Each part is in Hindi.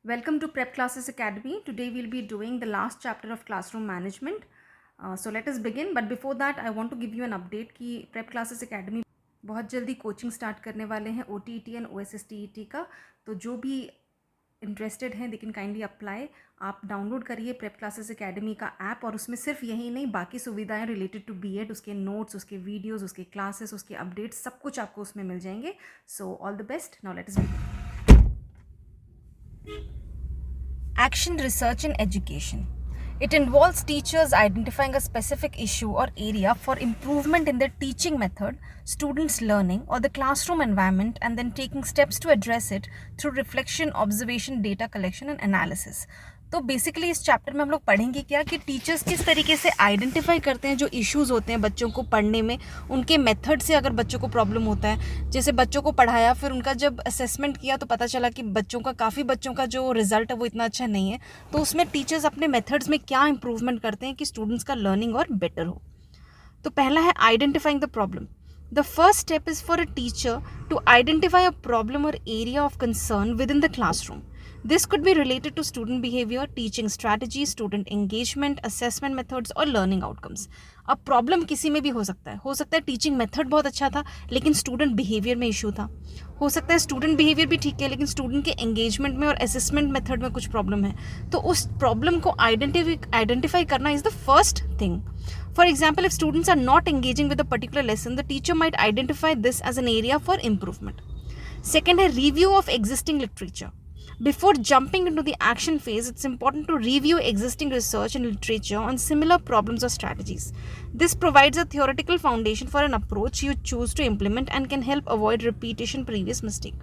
Welcome to Prep Classes Academy. Today we'll be doing the last chapter of classroom management. So let us begin. But before that, I want to give you an update कि Prep Classes Academy बहुत जल्दी कोचिंग स्टार्ट करने वाले हैं OTET एंड OSSTET का. तो जो भी इंटरेस्टेड हैं दे कैन काइंडली अप्लाई. आप डाउनलोड करिए प्रेप क्लासेस एकेडमी का ऐप और उसमें सिर्फ यही नहीं बाकी सुविधाएं रिलेटेड टू बीएड, उसके नोट्स, उसके वीडियोस, उसके क्लासेस, उसके अपडेट्स सब कुछ आपको उसमें मिल जाएंगे. So all the best. Now let us begin. Action research in education. It involves teachers identifying a specific issue or area for improvement in their teaching method, students' learning, or the classroom environment, and then taking steps to address it through reflection, observation, data collection, and analysis. तो बेसिकली इस चैप्टर में हम लोग पढ़ेंगे क्या कि टीचर्स किस तरीके से आइडेंटिफाई करते हैं जो इश्यूज़ होते हैं बच्चों को पढ़ने में, उनके मेथड से अगर बच्चों को प्रॉब्लम होता है. जैसे बच्चों को पढ़ाया, फिर उनका जब असेसमेंट किया तो पता चला कि काफ़ी बच्चों का जो रिजल्ट है वो इतना अच्छा नहीं है. तो उसमें टीचर्स अपने मेथड्स में क्या इंप्रूवमेंट करते हैं कि स्टूडेंट्स का लर्निंग और बेटर हो. तो पहला है identifying the problem. The first step is for a teacher to identify a problem or area of concern within the classroom. This could be related to student behavior, teaching strategies, student engagement, assessment methods और learning outcomes. अब प्रॉब्लम किसी में भी हो सकता है टीचिंग मेथड बहुत अच्छा था लेकिन स्टूडेंट बिहेवियर में इशू था. हो सकता है स्टूडेंट बिहेवियर भी ठीक है लेकिन स्टूडेंट के एंगेजमेंट में और असेसमेंट मेथड में कुछ प्रॉब्लम है. तो उस प्रॉब्लम को आइडेंटिफाई करना is the first thing. For example, if students are not engaging with a particular lesson, the teacher might identify this as an area for improvement. Second, a review of existing literature. Before jumping into the action phase, it's important to review existing research and literature on similar problems or strategies. This provides a theoretical foundation for an approach you choose to implement and can help avoid repetition previous mistake.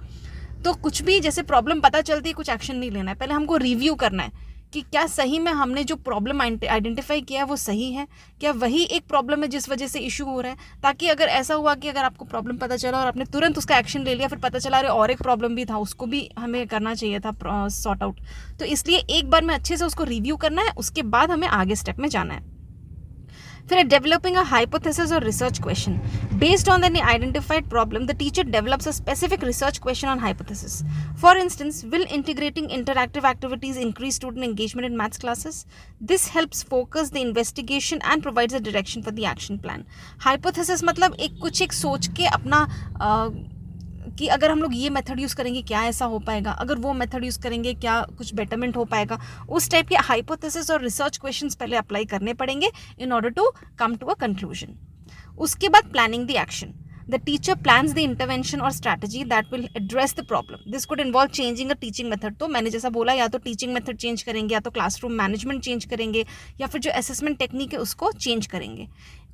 तो कुछ भी जैसे प्रॉब्लम पता चलती है कुछ एक्शन नहीं लेना है, पहले हमको रिव्यू करना है कि क्या सही में हमने जो प्रॉब्लम आइडेंटिफाई किया है वो सही है, क्या वही एक प्रॉब्लम है जिस वजह से इशू हो रहा है. ताकि अगर ऐसा हुआ कि अगर आपको प्रॉब्लम पता चला और आपने तुरंत उसका एक्शन ले लिया, फिर पता चला अरे और एक प्रॉब्लम भी था, उसको भी हमें करना चाहिए था सॉर्ट आउट. तो इसलिए एक बार में अच्छे से उसको रिव्यू करना है, उसके बाद हमें आगे स्टेप में जाना है. फिर डेवलपिंग अ हाइपोथेसिस और research question. Based on any identified problem the teacher develops a specific research question on hypothesis. For instance, will integrating interactive activities increase student engagement in maths classes? This helps focus the investigation and provides a direction for the action plan. Hypothesis मतलब एक सोच के अपना कि अगर हम लोग ये मेथड यूज़ करेंगे क्या ऐसा हो पाएगा, अगर वो मेथड यूज़ करेंगे क्या कुछ बेटरमेंट हो पाएगा. उस टाइप के हाइपोथेसिस और रिसर्च क्वेश्चंस पहले अप्लाई करने पड़ेंगे in order to come to a conclusion. उसके बाद planning the action. The teacher plans the intervention or strategy that will address the problem. This could involve changing a teaching method. तो मैंने जैसा बोला या तो टीचिंग मेथड चेंज करेंगे या तो क्लासरूम मैनेजमेंट चेंज करेंगे या फिर जो असेसमेंट टेक्निक है उसको चेंज करेंगे.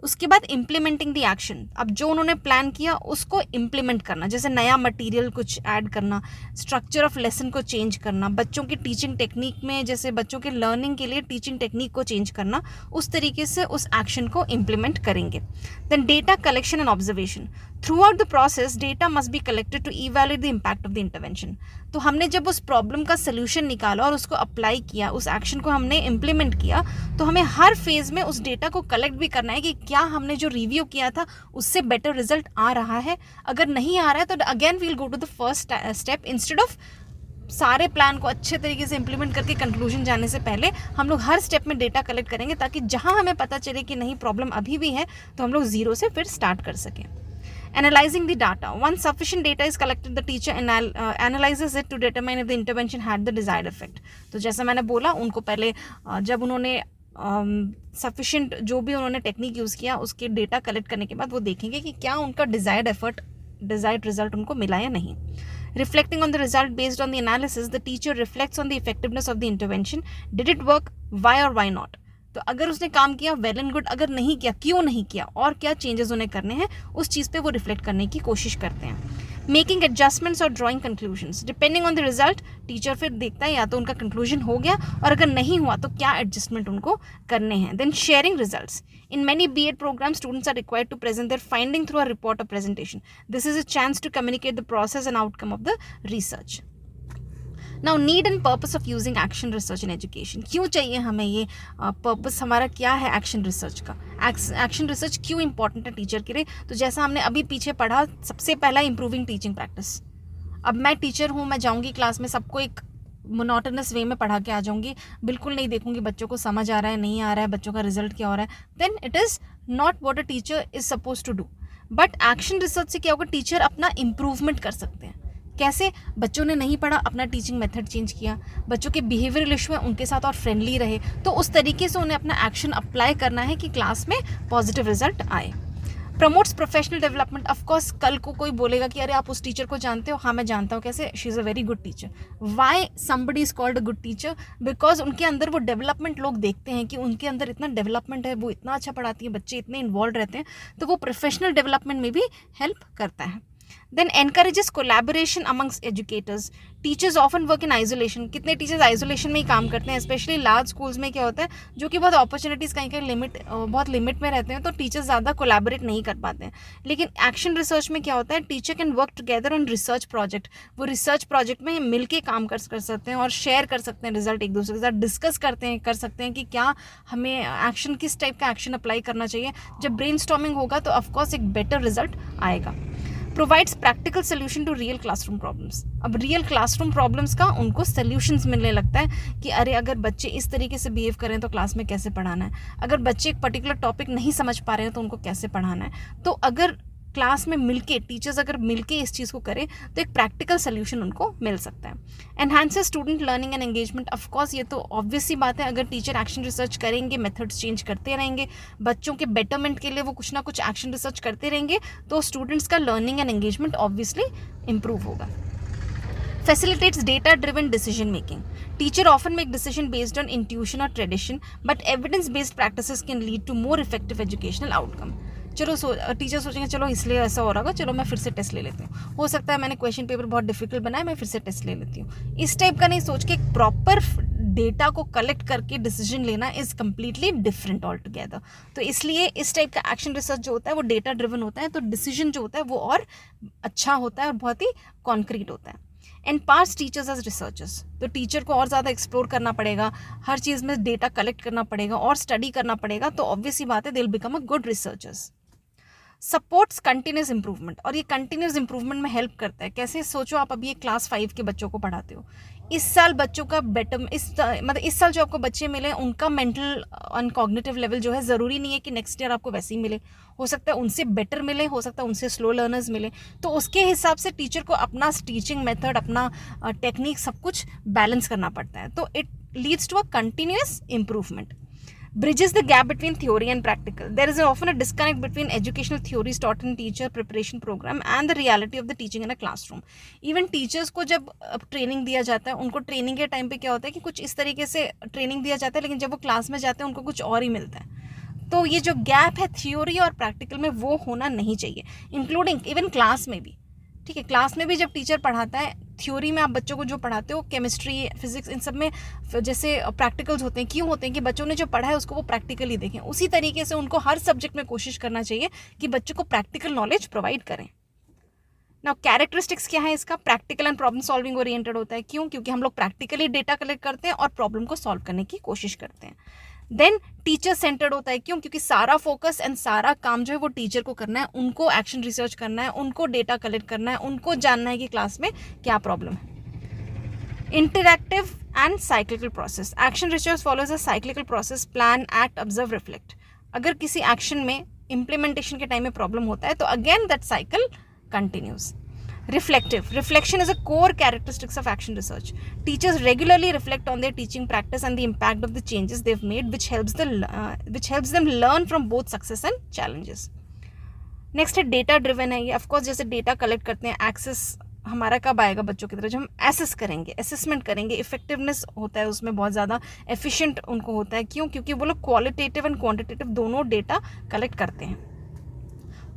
उसके बाद इम्प्लीमेंटिंग द एक्शन. अब जो उन्होंने प्लान किया उसको इम्प्लीमेंट करना, जैसे नया मटेरियल कुछ ऐड करना, स्ट्रक्चर ऑफ लेसन को चेंज करना, बच्चों की टीचिंग टेक्निक में जैसे बच्चों के लर्निंग के लिए टीचिंग टेक्निक को चेंज करना, उस तरीके से उस एक्शन को इम्प्लीमेंट करेंगे. Then data collection and observation. Throughout the process, data must be collected to evaluate the impact of the intervention. तो हमने जब उस प्रॉब्लम का सोल्यूशन निकाला और उसको अप्लाई किया, उस एक्शन को हमने इम्प्लीमेंट किया, तो हमें हर फेज में उस डेटा को कलेक्ट भी करना है कि क्या हमने जो रिव्यू किया था उससे बेटर रिजल्ट आ रहा है. अगर नहीं आ रहा है तो again we'll go to the first step. Instead of सारे प्लान को अच्छे तरीके से इंप्लीमेंट करके कंक्लूजन जाने से पहले हम लोग हर स्टेप में डेटा कलेक्ट करेंगे ताकि जहां हमें पता चले कि नहीं प्रॉब्लम अभी भी है तो हम लोग जीरो से फिर स्टार्ट कर सकें. Analyzing the data. Once sufficient data is collected, the teacher analyzes it to determine if the intervention had the desired effect. तो जैसा मैंने बोला उनको पहले जब उन्होंने सफिशिएंट जो भी उन्होंने टेक्निक यूज़ किया उसके डेटा कलेक्ट करने के बाद वो देखेंगे कि क्या उनका डिजायर्ड रिजल्ट उनको मिला या नहीं. Reflecting on the result based on the analysis, the teacher reflects on the effectiveness of the intervention. Did it work? Why or why not? तो अगर उसने काम किया वेल एंड गुड, अगर नहीं किया क्यों नहीं किया और क्या चेंजेस उन्हें करने हैं, उस चीज़ पे वो रिफ्लेक्ट करने की कोशिश करते हैं. मेकिंग एडजस्टमेंट्स और drawing conclusions. Depending on the result teacher फिर देखता है या तो उनका कंक्लूजन हो गया और अगर नहीं हुआ तो क्या एडजस्टमेंट उनको करने हैं. Then sharing results. In many B.Ed programs, students are required to present their finding through a report or presentation. This is a chance to communicate the process and outcome of the research. Now need and purpose of using action research in education. क्यों चाहिए हमें ये पर्पस, हमारा क्या है एक्शन रिसर्च का. एक्शन रिसर्च क्यों इंपॉर्टेंट है टीचर के लिए. तो जैसा हमने अभी पीछे पढ़ा, सबसे पहला इंप्रूविंग टीचिंग प्रैक्टिस. अब मैं टीचर हूँ, मैं जाऊँगी क्लास में, सबको एक मोनोटोनस वे में पढ़ा के आ जाऊंगी, बिल्कुल नहीं देखूंगी बच्चों को समझ आ रहा है नहीं आ रहा है, बच्चों का रिजल्ट क्या हो रहा है, then it is not what a teacher is suppose to do. But action research से क्या होगा, टीचर अपना इम्प्रूवमेंट कर सकते हैं। कैसे? बच्चों ने नहीं पढ़ा, अपना टीचिंग मेथड चेंज किया, बच्चों के बिहेवियरल इशू है उनके साथ और फ्रेंडली रहे, तो उस तरीके से उन्हें अपना एक्शन अप्लाई करना है कि क्लास में पॉजिटिव रिजल्ट आए। Promotes professional development. ऑफकोर्स कल को कोई बोलेगा कि अरे आप उस टीचर को जानते हो, हाँ मैं जानता हूँ, कैसे? She is a very good teacher. Why somebody is called a good teacher? Because उनके अंदर वो डेवलपमेंट लोग देखते हैं कि उनके अंदर इतना डेवलपमेंट है, वो इतना अच्छा पढ़ाती है, बच्चे इतने इन्वॉल्व रहते हैं, तो वो प्रोफेशनल डेवलपमेंट में भी हेल्प करता है। Then encourages collaboration amongst educators. Teachers often work in isolation. कितने टीचर्स आइसोलेशन में ही काम करते हैं, स्पेशली लार्ज स्कूल्स में क्या होता है, जो कि बहुत अपॉर्चुनिटीज़ कहीं कहीं बहुत लिमिट में रहते हैं, तो टीचर्स ज़्यादा कोलैबोरेट नहीं कर पाते हैं। लेकिन एक्शन रिसर्च में क्या होता है, teacher can work together on research project. वो रिसर्च प्रोजेक्ट में मिलके काम कर सकते हैं और शेयर कर सकते हैं रिजल्ट, एक दूसरे के साथ डिस्कस कर सकते हैं कि क्या हमें एक्शन, किस टाइप का एक्शन अप्लाई करना चाहिए। जब ब्रेनस्टॉर्मिंग होगा तो ऑफकोर्स एक बेटर रिजल्ट आएगा। Provides practical solution to real classroom problems. अब रियल क्लासरूम प्रॉब्लम्स का उनको सोल्यूशंस मिलने लगता है कि अरे अगर बच्चे इस तरीके से बिहेव करें तो क्लास में कैसे पढ़ाना है, अगर बच्चे एक पर्टिकुलर टॉपिक नहीं समझ पा रहे हैं तो उनको कैसे पढ़ाना है। तो अगर क्लास में मिलके टीचर्स अगर मिलके इस चीज़ को करें तो एक प्रैक्टिकल सोल्यूशन उनको मिल सकता है। Enhances student learning and engagement. Of course ये तो ऑब्वियस सी बात है, अगर टीचर एक्शन रिसर्च करेंगे, मेथड्स चेंज करते रहेंगे, बच्चों के बेटरमेंट के लिए वो कुछ ना कुछ एक्शन रिसर्च करते रहेंगे, तो स्टूडेंट्स का learning and engagement obviously improve होगा। Facilitates data-driven decision making. Teacher often make decision based on intuition or tradition, but evidence-based practices can lead to more effective educational outcome. चलो टीचर सोचेंगे चलो इसलिए ऐसा हो रहा होगा, चलो मैं फिर से टेस्ट ले लेती हूँ, हो सकता है मैंने क्वेश्चन पेपर बहुत डिफिकल्ट बनाया, मैं फिर से टेस्ट ले लेती हूँ। इस टाइप का नहीं सोच के प्रॉपर डेटा को कलेक्ट करके डिसीजन लेना is completely different all together. तो इसलिए इस टाइप का एक्शन रिसर्च जो होता है वो डेटा ड्रिवन होता है, तो डिसीजन जो होता है वो और अच्छा होता है और बहुत ही कॉन्क्रीट होता है। And pass teachers as researchers. तो टीचर को और ज़्यादा एक्सप्लोर करना पड़ेगा, हर चीज़ में डेटा कलेक्ट करना पड़ेगा और स्टडी करना पड़ेगा, तो ऑब्वियस ही बात है they will become a good researchers. Supports continuous improvement. और ये कंटिन्यूस इंप्रूवमेंट में हेल्प करता है। कैसे? सोचो आप अभी एक क्लास 5 के बच्चों को पढ़ाते हो, इस साल बच्चों का इस साल जो आपको बच्चे मिले उनका मेंटल और कॉग्निटिव लेवल जो है ज़रूरी नहीं है कि नेक्स्ट ईयर आपको वैसे ही मिले, हो सकता है उनसे बेटर मिले, हो सकता है उनसे स्लो लर्नर्स मिले। तो उसके हिसाब से टीचर को अपना टीचिंग मेथड, अपना टेक्निक सब कुछ बैलेंस करना पड़ता है, तो it leads to a continuous improvement. Bridges the gap between theory and practical. There is often a disconnect between educational theories taught in teacher preparation program and the reality of the teaching in a classroom. Even teachers को जब ट्रेनिंग दिया जाता है, उनको ट्रेनिंग के टाइम पे क्या होता है कि कुछ इस तरीके से ट्रेनिंग दिया जाता है, लेकिन जब वो क्लास में जाते हैं उनको कुछ और ही मिलता है। तो ये जो गैप है थियोरी और प्रैक्टिकल में, वो होना नहीं चाहिए, इंक्लूडिंग इवन क्लास में भी। ठीक है, क्लास में भी जब टीचर पढ़ाता है, थ्योरी में आप बच्चों को जो पढ़ाते हो, केमिस्ट्री, फिजिक्स, इन सब में जैसे प्रैक्टिकल्स होते हैं, क्यों होते हैं कि बच्चों ने जो पढ़ा है उसको वो प्रैक्टिकली देखें। उसी तरीके से उनको हर सब्जेक्ट में कोशिश करना चाहिए कि बच्चों को प्रैक्टिकल नॉलेज प्रोवाइड करें। नाउ कैरेक्टरिस्टिक्स क्या है इसका? Practical and problem solving oriented होता है। क्यों? क्योंकि हम लोग प्रैक्टिकली डेटा कलेक्ट करते हैं और प्रॉब्लम को सॉल्व करने की कोशिश करते हैं। देन टीचर सेंटर्ड होता है। क्यों? क्योंकि सारा फोकस एंड सारा काम जो है वो टीचर को करना है, उनको एक्शन रिसर्च करना है, उनको डेटा कलेक्ट करना है, उनको जानना है कि क्लास में क्या प्रॉब्लम है। Interactive and cyclical process. Action research follows a cyclical process, plan, act, observe, reflect. अगर किसी एक्शन में इम्प्लीमेंटेशन के टाइम में प्रॉब्लम होता है तो again that cycle continues. Reflective. Reflection is a core characteristics of action research. Teachers regularly reflect on their teaching practice and the impact of the changes they've made, which helps them learn from both success and challenges. Next है data driven है। ये of course जैसे data collect करते हैं, access हमारा कब आएगा बच्चों की तरह, जब हम assess करेंगे, assessment करेंगे, effectiveness होता है उसमें बहुत ज़्यादा, efficient उनको होता है। क्यों? क्योंकि वो लोग qualitative and quantitative दोनों data collect करते हैं।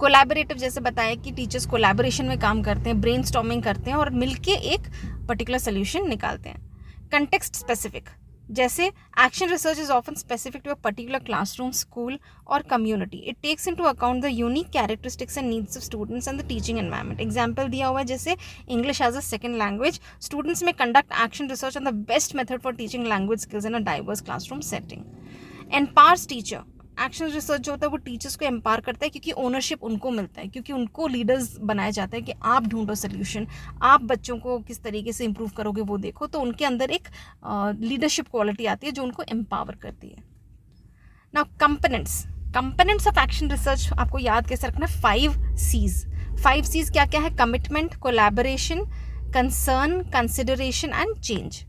कोलैबोरेटिव, जैसे बताया कि टीचर्स कोलैबोरेशन में काम करते हैं, ब्रेनस्टॉर्मिंग करते हैं और मिलके एक पर्टिकुलर सोल्यूशन निकालते हैं। कंटेक्स्ट स्पेसिफिक, जैसे action research is often specific to a particular classroom, school और community. It takes into account the unique characteristics and needs of students and the teaching environment. Example दिया हुआ है जैसे English as a second language, students में conduct action research on the best method for teaching language skills in a diverse classroom setting. Empowers teacher, action research जो होता है वो टीचर्स को एम्पावर करता है, क्योंकि ओनरशिप उनको मिलता है, क्योंकि उनको लीडर्स बनाया जाता है कि आप ढूंढो सोल्यूशन, आप बच्चों को किस तरीके से इम्प्रूव करोगे वो देखो। तो उनके अंदर एक लीडरशिप क्वालिटी आती है जो उनको एम्पावर करती है। Now components of action research आपको याद कैसे रखना है? 5 C's क्या क्या है? Commitment, collaboration, concern, consideration and change.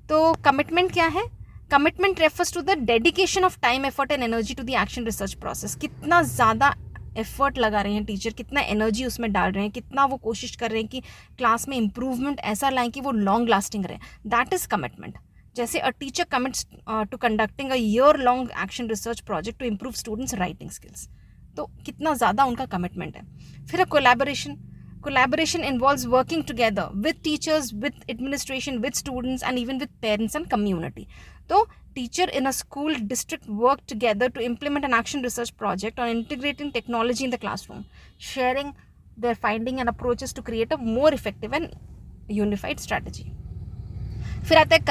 तो कमिटमेंट क्या है? Commitment refers to the dedication of time, effort and energy to the action research process. कितना ज़्यादा एफर्ट लगा रहे हैं टीचर, कितना एनर्जी उसमें डाल रहे हैं, कितना वो कोशिश कर रहे हैं कि क्लास में इंप्रूवमेंट ऐसा लाएं कि वो लॉन्ग लास्टिंग रहे। That is commitment. जैसे a teacher commits to conducting a year long action research project to improve students writing skills, तो कितना ज़्यादा उनका कमिटमेंट है। फिर collaboration involves working together with teachers, with administration, with students and even with parents and community. तो teacher in a school district work together to implement an action research project on integrating technology in the classroom, sharing their finding and approaches to create a more effective and unified strategy. फिर आता है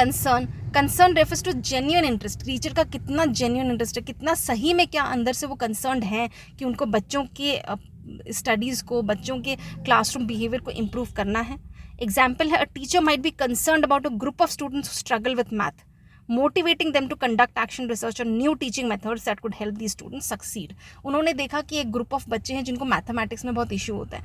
concern refers to genuine interest. Teacher का कितना जेन्युइन इंटरेस्ट है, कितना सही में क्या अंदर से वो कंसर्न्ड है कि उनको बच्चों के स्टडीज़ को, बच्चों के क्लासरूम बिहेवियर को इम्प्रूव करना है। एग्जाम्पल है, a teacher might be concerned about a group of students who struggle with math, motivating them to conduct action research और new teaching methods that could help the students succeed. उन्होंने देखा कि एक ग्रुप ऑफ बच्चे हैं जिनको मैथमेटिक्स में बहुत इशू होता है।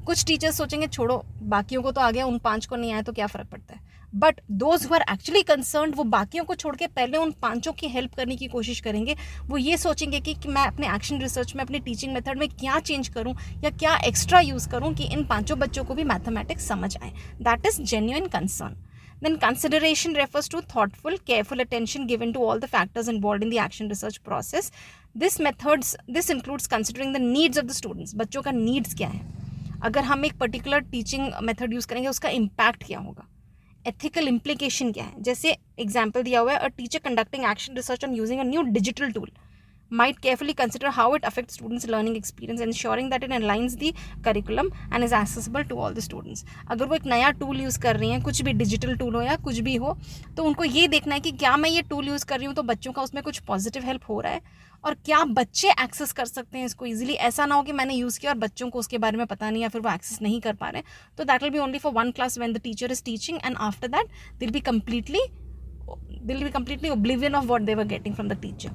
कुछ टीचर्स सोचेंगे छोड़ो, बाकियों को तो आ गया, उन 5 को नहीं आया तो क्या फ़र्क पड़ता है। But those who are actually concerned, वो बाकियों को छोड़ के पहले उन 5 की हेल्प करने की कोशिश करेंगे। वो ये सोचेंगे कि मैं अपने एक्शन रिसर्च में, अपने टीचिंग मेथड में क्या चेंज करूँ या क्या एक्स्ट्रा यूज़ करूँ कि इन 5 बच्चों को भी मैथमेटिक्स समझ आए। That is genuine concern. Then consideration refers to thoughtful, careful attention given to all the factors involved in the action research process. This includes considering the needs of the students. बच्चों का needs क्या है? अगर हम एक particular teaching method use करेंगे, उसका impact क्या होगा? Ethical implication क्या है? जैसे example दिया हुआ है, a teacher conducting action research on using a new digital tool might carefully consider how it affects students' learning experience, ensuring that it aligns the curriculum and is accessible to all the students. अगर वो एक नया टूल यूज़ कर रही हैं, कुछ भी डिजिटल टूल हो या कुछ भी हो, तो उनको ये देखना है कि क्या मैं ये टूल यूज़ कर रही हूँ तो बच्चों का उसमें कुछ पॉजिटिव हेल्प हो रहा है, और क्या बच्चे एक्सेस कर सकते हैं इसको ईजिली। ऐसा ना हो कि मैंने यूज़ किया और बच्चों को उसके बारे में पता नहीं या फिर वो एक्सेस नहीं कर पा रहे हैं। तो that will be only for 1 class when the teacher is teaching, and after that they'll be completely oblivion of what they were getting from the teacher.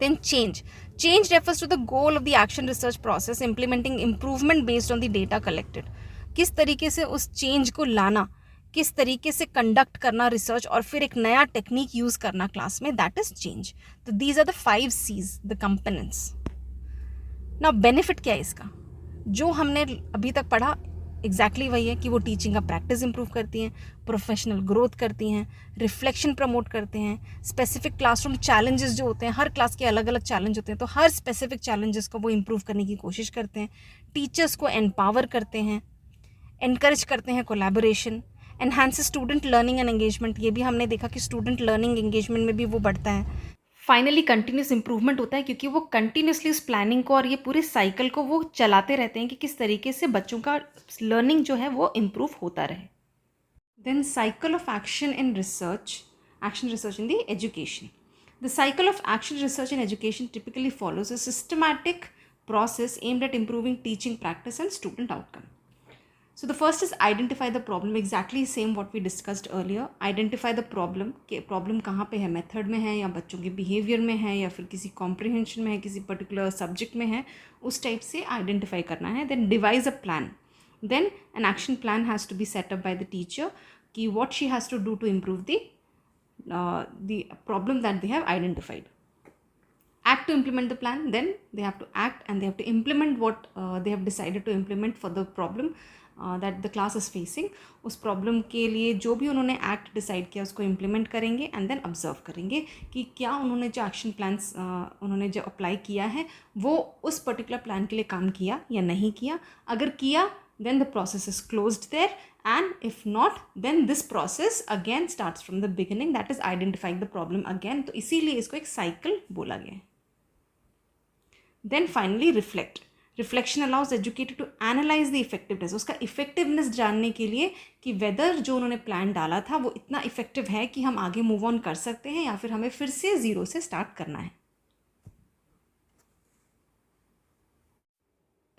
Then change refers to the goal of the action research process, implementing improvement based on the data collected. किस तरीके से उस चेंज को लाना, किस तरीके से कंडक्ट करना रिसर्च और फिर एक नया टेक्निक यूज करना क्लास में, दैट इज चेंज. तो these are the 5 C's, the components. Now benefit क्या है इसका? जो हमने अभी तक पढ़ा एग्जैक्टली वही है कि वो टीचिंग का प्रैक्टिस इंप्रूव करती हैं, प्रोफेशनल ग्रोथ करती हैं, रिफ्लेक्शन प्रमोट करते हैं, स्पेसिफिक क्लासरूम चैलेंजेस जो होते हैं, हर क्लास के अलग अलग चैलेंज होते हैं, तो हर स्पेसिफिक चैलेंजेस को वो इंप्रूव करने की कोशिश करते हैं, टीचर्स को एम्पावर करते हैं, एनकरेज करते हैं collaboration, enhance student learning and engagement. ये भी हमने देखा कि स्टूडेंट लर्निंग एंगेजमेंट में भी वो बढ़ता है. फाइनली कंटिन्यूस इंप्रूवमेंट होता है, क्योंकि वो कंटिन्यूसली उस प्लानिंग को और ये पूरे साइकिल को वो चलाते रहते हैं कि किस तरीके से बच्चों का लर्निंग जो है वो इम्प्रूव होता रहे. Then cycle of action in research, action research in the education. The cycle of action research in education typically follows a systematic process aimed at improving teaching practice and student outcome. So the first is identify the problem, exactly same what we discussed earlier. Identify the problem, कि problem कहाँ पे है, मेथड में है या बच्चों के बिहेवियर में है या फिर किसी कॉम्प्रिहेंशन में है, किसी पर्टिकुलर सब्जेक्ट में है, उस टाइप से आइडेंटिफाई करना है. Then devise a plan. Then an action plan has to be set up by the teacher कि what she has to do to improve the problem that they have identified. Act to implement the plan. Then they have to act and they have to implement what they have decided to implement for the problem that the class is facing. उस प्रॉब्लम के लिए जो भी उन्होंने एक्ट डिसाइड किया उसको इम्प्लीमेंट करेंगे एंड देन ऑब्जर्व करेंगे कि क्या उन्होंने जो एक्शन प्लान्स उन्होंने जो अप्लाई किया है वो उस पर्टिकुलर प्लान के लिए काम किया या नहीं किया. अगर किया then the process is closed there, and if not then this process again starts from the beginning, that is identifying the problem again. तो इसीलिए इसको एक साइकिल बोला गया है. Then finally reflect. Reflection allows educator to analyze the effectiveness. उसका effectiveness जानने के लिए कि whether जो उन्होंने प्लान डाला था वो इतना इफेक्टिव है कि हम आगे मूव ऑन कर सकते हैं या फिर हमें फिर से ज़ीरो से स्टार्ट करना है.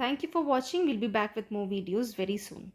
Thank you for watching. We'll be back with more videos very soon.